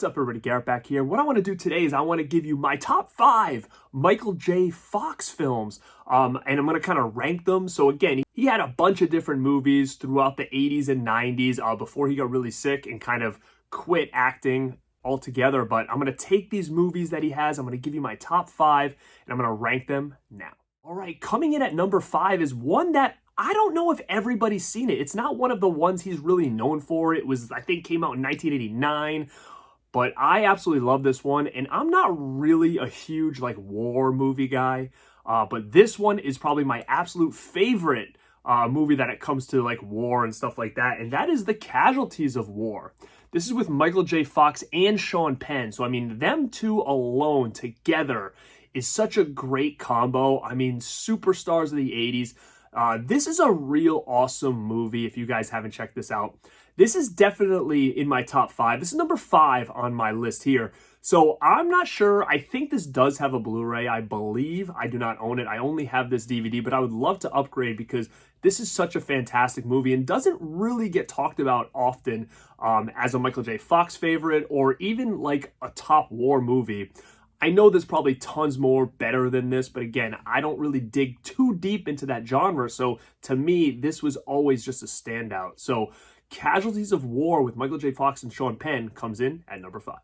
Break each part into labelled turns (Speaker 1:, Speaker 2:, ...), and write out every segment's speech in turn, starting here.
Speaker 1: What's up, everybody? Garrett back here. What I want to do today is I want to give you my top 5 Michael J. Fox films, and I'm going to kind of rank them. So again, he had a bunch of different movies throughout the 80s and 90s before he got really sick and kind of quit acting altogether. But I'm going to take these movies that he has, I'm going to give you my top 5, and I'm going to rank them now. All right, coming in at number 5 is one that I don't know if everybody's seen it. It's not one of the ones he's really known for. It was, I think, came out in 1989. But I absolutely love this one. And I'm not really a huge, war movie guy. But this one is probably my absolute favorite movie that it comes to, war and stuff like that. And that is the Casualties of War. This is with Michael J. Fox and Sean Penn. So, I mean, them two alone together is such a great combo. I mean, superstars of the 80s. This is a real awesome movie if you guys haven't checked this out. This is definitely in my top 5. This is number 5 on my list here. So I'm not sure. I think this does have a Blu-ray. I believe. I do not own it. I only have this DVD, but I would love to upgrade because this is such a fantastic movie and doesn't really get talked about often as a Michael J. Fox favorite or even like a top war movie. I know there's probably tons more better than this, but again, I don't really dig too deep into that genre. So to me, this was always just a standout. So Casualties of War with Michael J. Fox and Sean Penn comes in at number 5.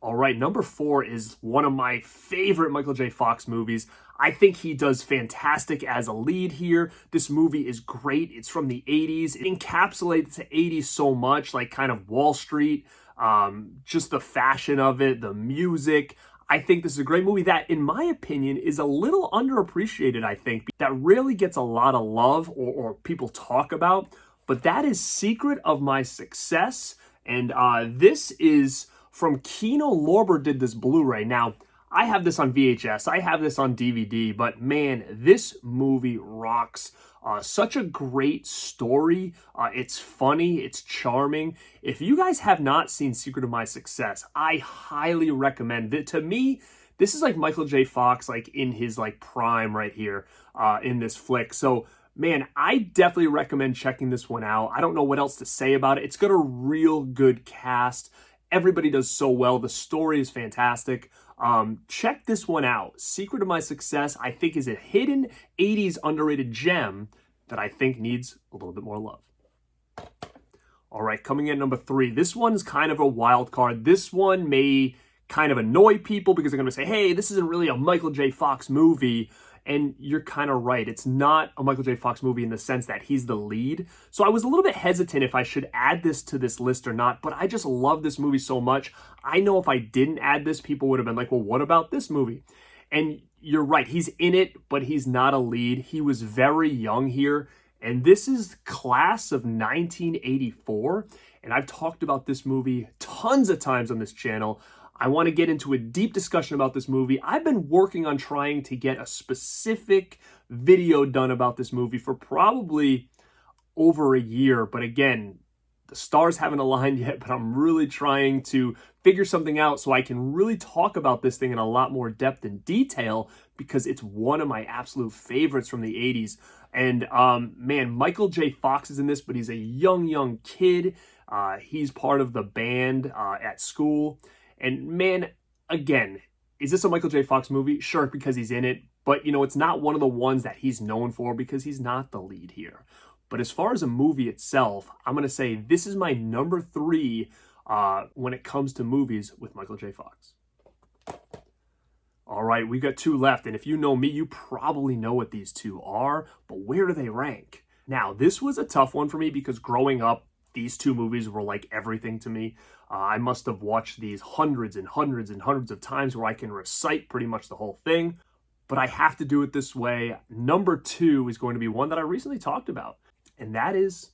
Speaker 1: All right, number 4 is one of my favorite Michael J. Fox movies. I think he does fantastic as a lead here. This movie is great. It's from the 80s. It encapsulates the 80s so much, like kind of Wall Street, just the fashion of it, the music. I think this is a great movie that, in my opinion, is a little underappreciated, I think, that really gets a lot of love or people talk about. But that is Secret of My Success. And this is from Kino Lorber did this Blu-ray. Now, I have this on VHS. I have this on DVD. But man, this movie rocks. Such a great story. It's funny. It's charming. If you guys have not seen Secret of My Success, I highly recommend it. To me, this is like Michael J. Fox, in his prime right here in this flick. So, man, I definitely recommend checking this one out. I don't know what else to say about it. It's got a real good cast. Everybody does so well. The story is fantastic. Check this one out. Secret of My Success, I think, is a hidden 80s underrated gem that I think needs a little bit more love. All right, coming in at number 3. This one's kind of a wild card. This one may kind of annoy people because they're going to say, hey, this isn't really a Michael J. Fox movie. And you're kind of right. It's not a Michael J. Fox movie in the sense that he's the lead. So I was a little bit hesitant if I should add this to this list or not, but I just love this movie so much. I know if I didn't add this, people would have been like, well, what about this movie? And you're right. He's in it, but he's not a lead. He was very young here. And this is Class of 1984. And I've talked about this movie tons of times on this channel. I want to get into a deep discussion about this movie. I've been working on trying to get a specific video done about this movie for probably over a year. But again, the stars haven't aligned yet, but I'm really trying to figure something out so I can really talk about this thing in a lot more depth and detail because it's one of my absolute favorites from the 80s. And man, Michael J. Fox is in this, but he's a young kid. He's part of the band at school. And man, again, is this a Michael J. Fox movie? Sure, because he's in it. But, it's not one of the ones that he's known for because he's not the lead here. But as far as a movie itself, I'm going to say this is my number 3 when it comes to movies with Michael J. Fox. All right, we've got 2 left. And if you know me, you probably know what these 2 are. But where do they rank? Now, this was a tough one for me because growing up, these 2 movies were like everything to me. I must have watched these hundreds and hundreds and hundreds of times where I can recite pretty much the whole thing. But I have to do it this way. Number 2 is going to be one that I recently talked about. And that is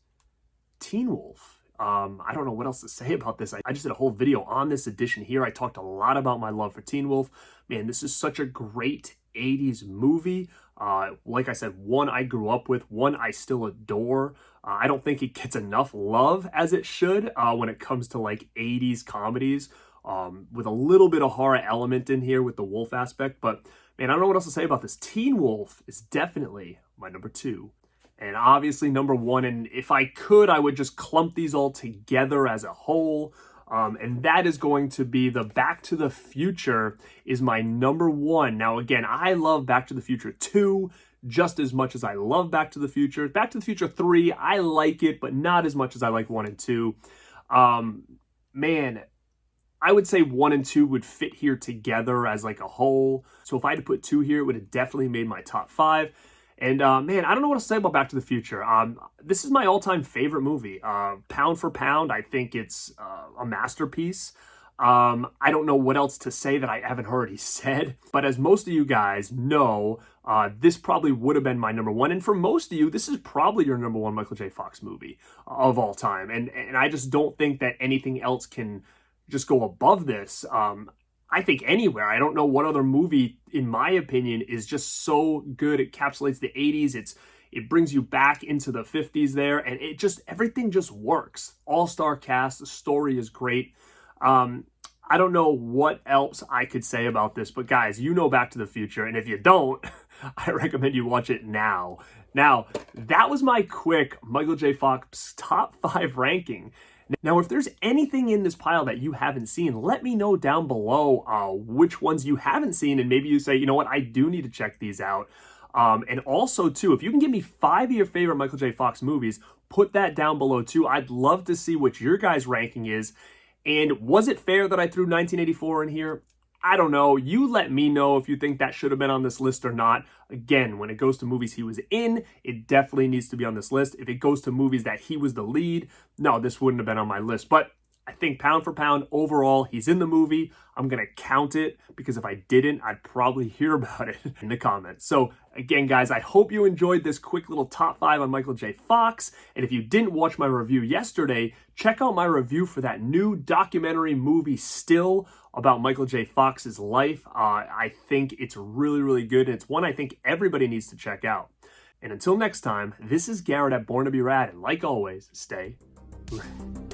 Speaker 1: Teen Wolf. I don't know what else to say about this. I just did a whole video on this edition here. I talked a lot about my love for Teen Wolf. Man, this is such a great 80s movie. Like I said, one I grew up with, one I still adore. I don't think it gets enough love as it should when it comes to 80s comedies with a little bit of horror element in here with the wolf aspect. But man, I don't know what else to say about this. Teen Wolf is definitely my number 2. And obviously number 1, and if I could, I would just clump these all together as a whole. And that is going to be the Back to the Future is my number one. Now, again, I love Back to the Future 2 just as much as I love Back to the Future. Back to the Future 3, I like it, but not as much as I like 1 and 2. Man, I would say 1 and 2 would fit here together as like a whole. So if I had to put 2 here, it would have definitely made my top 5. And man, I don't know what to say about Back to the Future. This is my all-time favorite movie. Pound for pound, I think it's a masterpiece. I don't know what else to say that I haven't already said. But as most of you guys know, this probably would have been my number one. And for most of you, this is probably your number one Michael J. Fox movie of all time. And I just don't think that anything else can just go above this. I think anywhere. I don't know what other movie, in my opinion, is just so good. It encapsulates the 80s. It brings you back into the 50s there, and everything just works. All-star cast, the story is great. I don't know what else I could say about this, but guys, you know Back to the Future, and if you don't, I recommend you watch it now. Now, that was my quick Michael J. Fox top 5 ranking. Now, if there's anything in this pile that you haven't seen, let me know down below which ones you haven't seen, and maybe you say, you know what, I do need to check these out. And also, too, if you can give me 5 of your favorite Michael J. Fox movies, put that down below, too. I'd love to see what your guys' ranking is. And was it fair that I threw 1984 in here? I don't know. You let me know if you think that should have been on this list or not. Again, when it goes to movies he was in, it definitely needs to be on this list. If it goes to movies that he was the lead, no, this wouldn't have been on my list. But I think pound for pound, overall, he's in the movie. I'm going to count it because if I didn't, I'd probably hear about it in the comments. So again, guys, I hope you enjoyed this quick little top 5 on Michael J. Fox. And if you didn't watch my review yesterday, check out my review for that new documentary movie, Still, about Michael J. Fox's life. I think it's really, really good. And it's one I think everybody needs to check out. And until next time, this is Garrett at Born to Be Rad. And like always, stay rad.